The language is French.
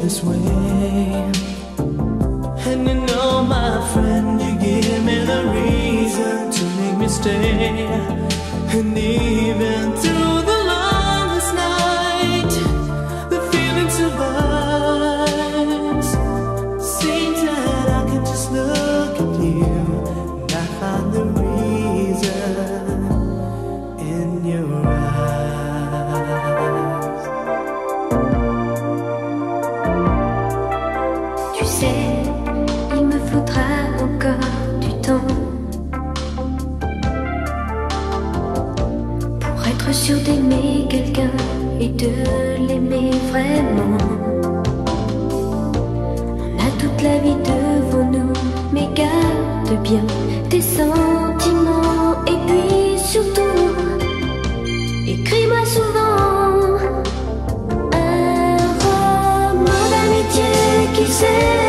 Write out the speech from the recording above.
this way. And you know, my friend, you give me the reason to make me stay. And even through the longest night, the feeling survives. Seems that I can just look at you and I find the reason in your eyes. Tu sais, il me faudra encore du temps pour être sûr d'aimer quelqu'un et de l'aimer vraiment. On a toute la vie devant nous, mais garde bien tes sentiments. Et puis surtout, écris-moi souvent un roman d'amitié qui sait